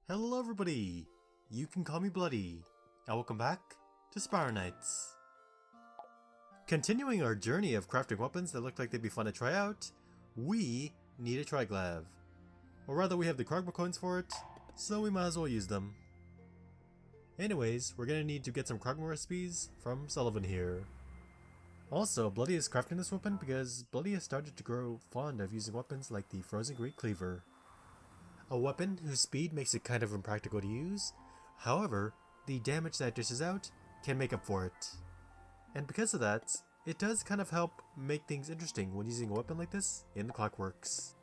Hello everybody! You can call me Bloody, and welcome back to Spire Nights. Continuing our journey of crafting weapons that look like they'd be fun to try out, we need a Triglav. Or rather, we have the krogmos coins for it, so we might as well use them. Anyways, we're gonna need to get some krogmos recipes from Sullivan here. Also, Bloody is crafting this weapon because Bloody has started to grow fond of using weapons like the Frozen Great Cleaver. A weapon whose speed makes it kind of impractical to use, however, the damage that it dishes out can make up for it. And because of that, it does kind of help make things interesting when using a weapon like this in the clockworks.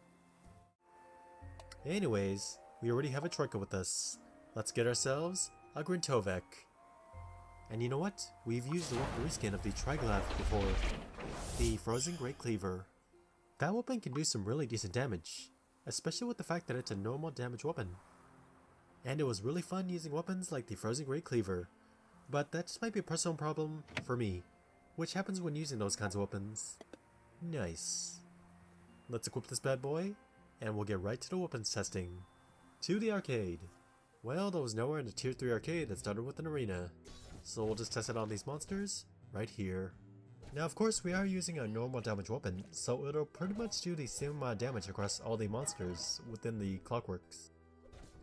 Anyways, we already have a troika with us. Let's get ourselves a Grintovek. And you know what? We've used the weapon reskin of the Triglav before, the Frozen Great Cleaver. That weapon can do some really decent damage, especially with the fact that it's a normal damage weapon. And it was really fun using weapons like the Frozen Great Cleaver, but that just might be a personal problem for me, which happens when using those kinds of weapons. Nice. Let's equip this bad boy, and we'll get right to the weapons testing. To the arcade. Well, there was nowhere in the tier 3 arcade that started with an arena, so we'll just test it on these monsters right here. Now of course we are using a normal damage weapon, so it'll pretty much do the same amount of damage across all the monsters within the clockworks.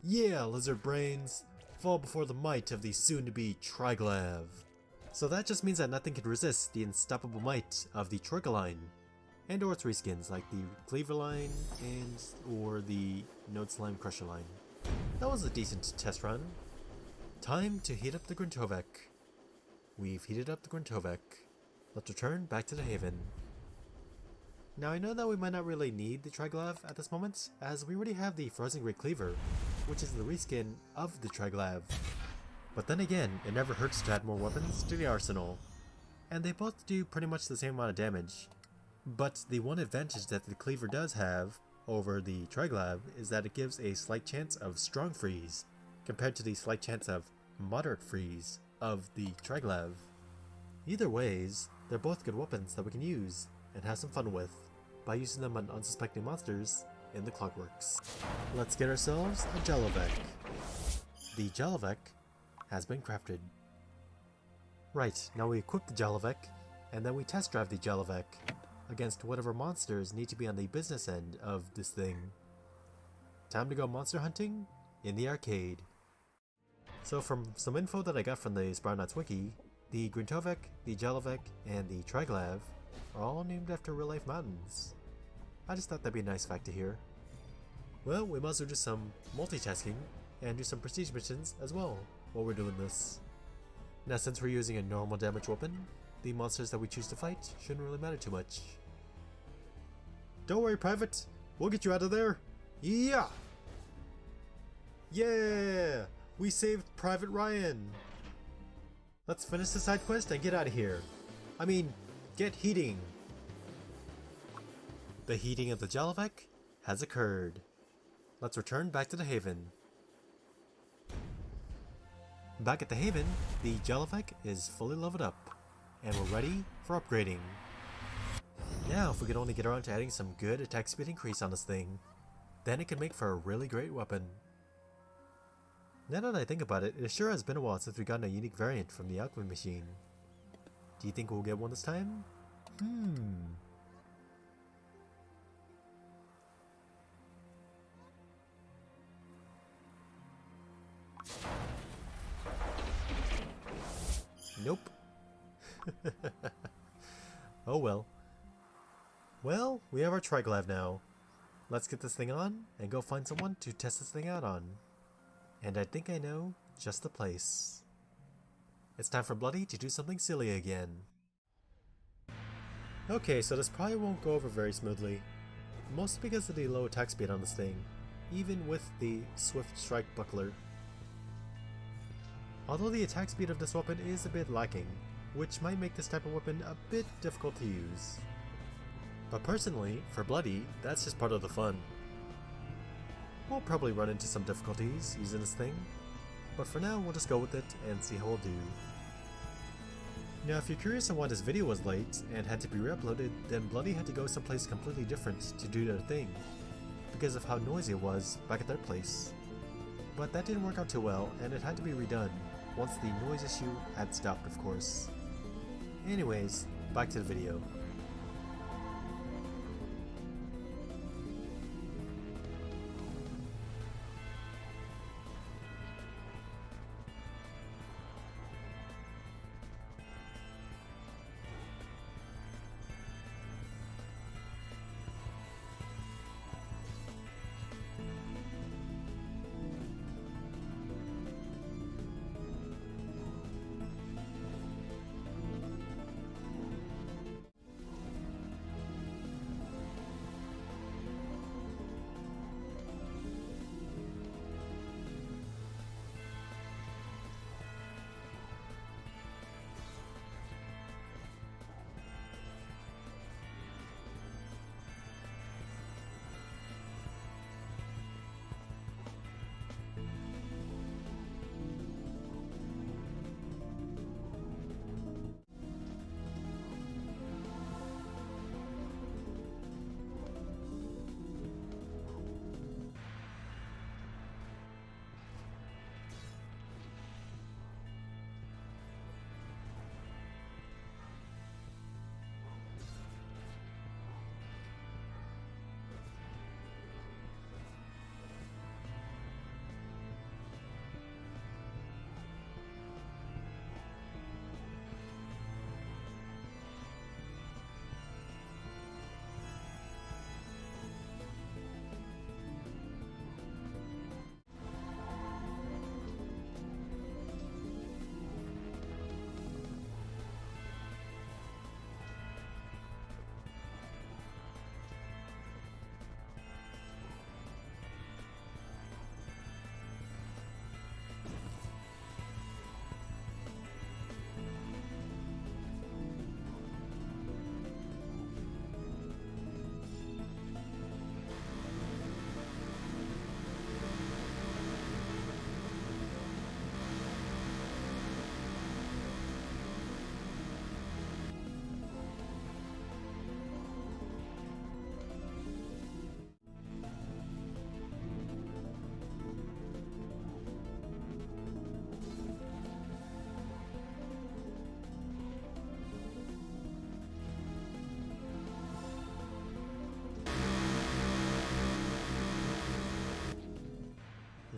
Yeah, lizard brains! Fall before the might of the soon-to-be Triglav. So that just means that nothing can resist the unstoppable might of the Troika line, and or its reskins like the Cleaver line and or the Node Slime Crusher line. That was a decent test run. Time to heat up the Grintovek. We've heated up the Grintovek. Let's return back to the Haven. Now I know that we might not really need the Triglav at this moment, as we already have the Frozen Great Cleaver, which is the reskin of the Triglav. But then again, it never hurts to add more weapons to the arsenal. And they both do pretty much the same amount of damage. But the one advantage that the Cleaver does have over the Triglav is that it gives a slight chance of strong freeze, compared to the slight chance of moderate freeze of the Triglav. Either ways, they're both good weapons that we can use and have some fun with by using them on unsuspecting monsters in the clockworks. Let's get ourselves a Jelovec. The Jelovec has been crafted. Right, now we equip the Jelovec, and then we test drive the Jelovec against whatever monsters need to be on the business end of this thing. Time to go monster hunting in the arcade. So from some info that I got from the Spire Nights wiki, the Grintovek, the Jelovec, and the Triglav are all named after real-life mountains. I just thought that'd be a nice fact to hear. Well, we might as well do some multitasking and do some prestige missions as well while we're doing this. Now since we're using a normal damage weapon, the monsters that we choose to fight shouldn't really matter too much. Don't worry, Private! We'll get you out of there! Yeah! Yeah! We saved Private Ryan! Let's finish the side quest and get out of here. I mean, get heating! The heating of the Jelovec has occurred. Let's return back to the Haven. Back at the Haven, the Jelovec is fully leveled up, and we're ready for upgrading. Now if we could only get around to adding some good attack speed increase on this thing, then it could make for a really great weapon. Now that I think about it, it sure has been a while since we got a unique variant from the alchemy machine. Do you think we'll get one this time? Nope. Oh well. Well, we have our Triglav now. Let's get this thing on and go find someone to test this thing out on. And I think I know just the place. It's time for Bloody to do something silly again. Okay, so this probably won't go over very smoothly. Mostly because of the low attack speed on this thing, even with the Swift Strike Buckler. Although the attack speed of this weapon is a bit lacking, which might make this type of weapon a bit difficult to use. But personally, for Bloody, that's just part of the fun. We'll probably run into some difficulties using this thing, but for now we'll just go with it and see how we'll do. Now if you're curious on why this video was late and had to be re-uploaded, then Bloody had to go someplace completely different to do their thing, because of how noisy it was back at their place. But that didn't work out too well, and it had to be redone, once the noise issue had stopped, of course. Anyways, back to the video.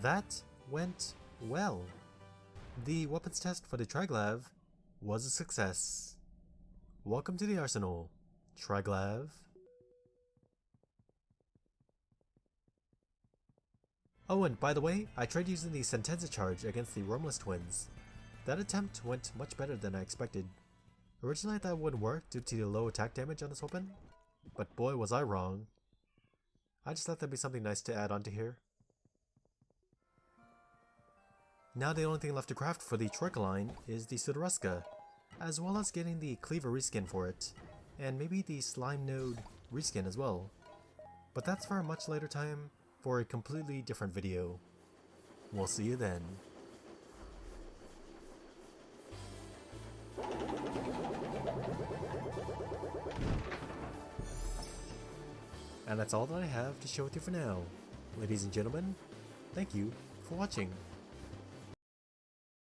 That went well. The weapons test for the Triglav was a success. Welcome to the arsenal, Triglav. Oh, and by the way, I tried using the Sentenza charge against the Romulus twins. That attempt went much better than I expected. Originally I thought it wouldn't work due to the low attack damage on this weapon, but boy was I wrong. I just thought that'd be something nice to add onto here. Now the only thing left to craft for the Troika line is the Sudaruska, as well as getting the Cleaver reskin for it, and maybe the Slime Node reskin as well. But that's for a much later time, for a completely different video. We'll see you then. And that's all that I have to share with you for now. Ladies and gentlemen, thank you for watching.